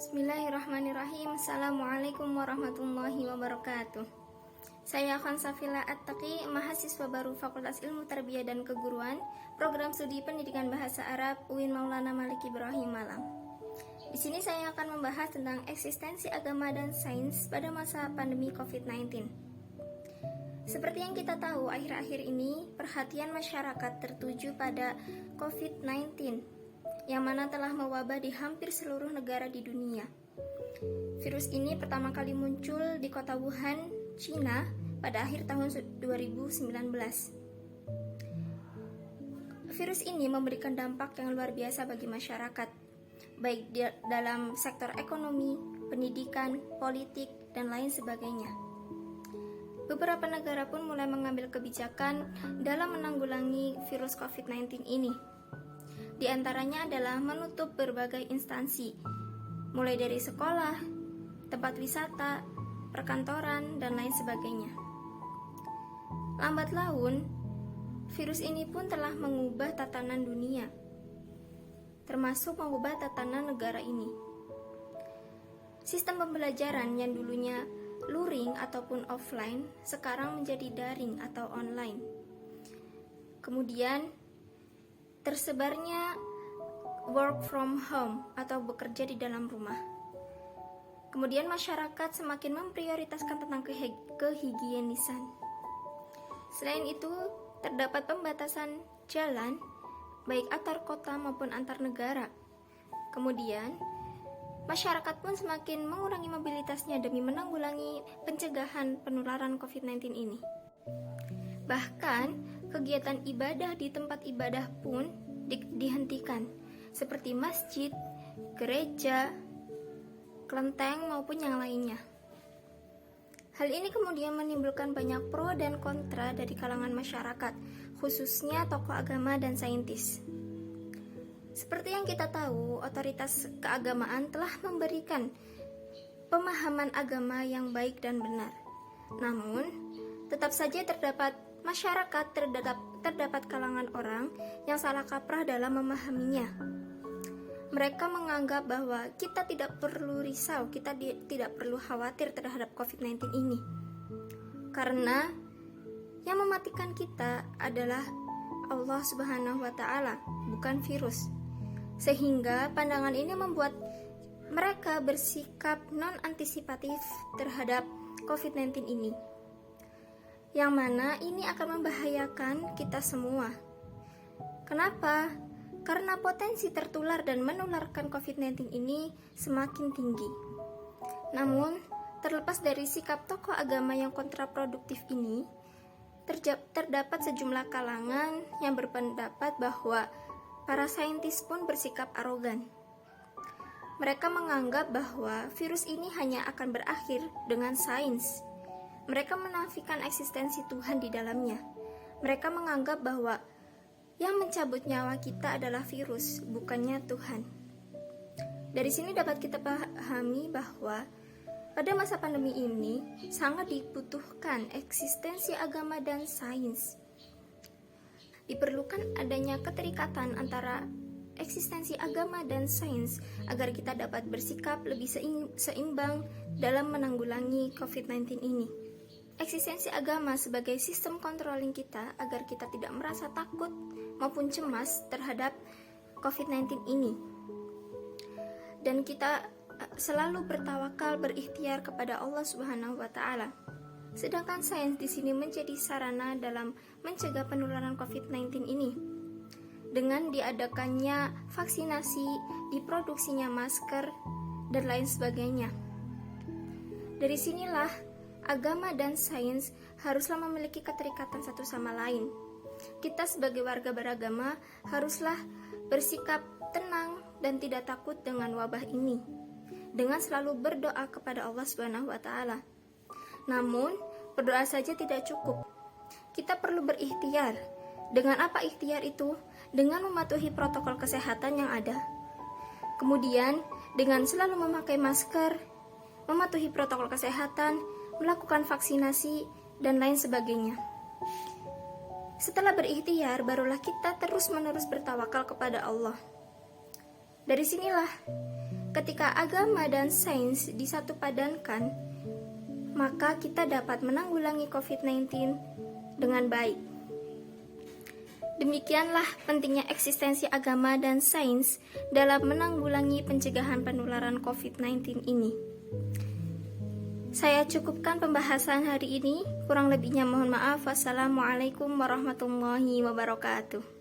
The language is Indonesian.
Bismillahirrahmanirrahim. Assalamualaikum warahmatullahi wabarakatuh. Saya Khansafila At-Taqi, mahasiswa baru Fakultas Ilmu Tarbiyah dan Keguruan, Program Studi Pendidikan Bahasa Arab UIN Maulana Malik Ibrahim Malang. Di sini saya akan membahas tentang eksistensi agama dan sains pada masa pandemi COVID-19. Seperti yang kita tahu, akhir-akhir ini perhatian masyarakat tertuju pada COVID-19 yang mana telah mewabah di hampir seluruh negara di dunia. Virus ini pertama kali muncul di kota Wuhan, Cina pada akhir tahun 2019. Virus ini memberikan dampak yang luar biasa bagi masyarakat, baik dalam sektor ekonomi, pendidikan, politik, dan lain sebagainya. Beberapa negara pun mulai mengambil kebijakan dalam menanggulangi virus COVID-19 ini. Di antaranya adalah menutup berbagai instansi, mulai dari sekolah, tempat wisata, perkantoran, dan lain sebagainya. Lambat laun, virus ini pun telah mengubah tatanan dunia, termasuk mengubah tatanan negara ini. Sistem pembelajaran yang dulunya luring ataupun offline, sekarang menjadi daring atau online. Kemudian, tersebarnya work from home atau bekerja di dalam rumah. Kemudian masyarakat semakin memprioritaskan tentang kehigienisan. Selain itu, terdapat pembatasan jalan baik antar kota maupun antar negara. Kemudian, masyarakat pun semakin mengurangi mobilitasnya demi menanggulangi pencegahan penularan COVID-19 ini. Bahkan, kegiatan ibadah di tempat ibadah pun dihentikan, seperti masjid, gereja, kelenteng, maupun yang lainnya. Hal ini kemudian menimbulkan banyak pro dan kontra dari kalangan masyarakat, khususnya tokoh agama dan saintis. Seperti yang kita tahu, otoritas keagamaan telah memberikan pemahaman agama yang baik dan benar. Namun, tetap saja terdapat terdapat kalangan orang yang salah kaprah dalam memahaminya. Mereka menganggap bahwa kita tidak perlu risau, kita tidak perlu khawatir terhadap COVID-19 ini. Karena yang mematikan kita adalah Allah Subhanahu wa Ta'ala, bukan virus. Sehingga pandangan ini membuat mereka bersikap non-antisipatif terhadap COVID-19 ini, yang mana ini akan membahayakan kita semua. Kenapa? Karena potensi tertular dan menularkan COVID-19 ini semakin tinggi. Namun, terlepas dari sikap tokoh agama yang kontraproduktif ini, terdapat sejumlah kalangan yang berpendapat bahwa para saintis pun bersikap arogan. Mereka menganggap bahwa virus ini hanya akan berakhir dengan sains. Mereka menafikan eksistensi Tuhan di dalamnya. Mereka menganggap bahwa yang mencabut nyawa kita adalah virus, bukannya Tuhan. Dari sini dapat kita pahami bahwa pada masa pandemi ini sangat dibutuhkan eksistensi agama dan sains. Diperlukan adanya keterikatan antara eksistensi agama dan sains agar kita dapat bersikap lebih seimbang dalam menanggulangi COVID-19 ini. Eksistensi agama sebagai sistem controlling kita agar kita tidak merasa takut maupun cemas terhadap COVID-19 ini. Dan kita selalu bertawakal, berikhtiar kepada Allah Subhanahu wa Ta'ala. Sedangkan sains di sini menjadi sarana dalam mencegah penularan COVID-19 ini. Dengan diadakannya vaksinasi, diproduksinya masker, dan lain sebagainya. Dari sinilah agama dan sains haruslah memiliki keterikatan satu sama lain. Kita sebagai warga beragama haruslah bersikap tenang dan tidak takut dengan wabah ini, dengan selalu berdoa kepada Allah Subhanahu wa Ta'ala. Namun, berdoa saja tidak cukup. Kita perlu berikhtiar. Dengan apa ikhtiar itu? Dengan mematuhi protokol kesehatan yang ada. Kemudian, dengan selalu memakai masker, mematuhi protokol kesehatan, melakukan vaksinasi, dan lain sebagainya. Setelah berikhtiar, barulah kita terus-menerus bertawakal kepada Allah. Dari sinilah Ketika agama dan sains disatupadankan, maka kita dapat menanggulangi COVID-19 dengan baik. Demikianlah pentingnya eksistensi agama dan sains dalam menanggulangi pencegahan penularan COVID-19 ini. Saya cukupkan pembahasan hari ini, kurang lebihnya mohon maaf. Wassalamualaikum warahmatullahi wabarakatuh.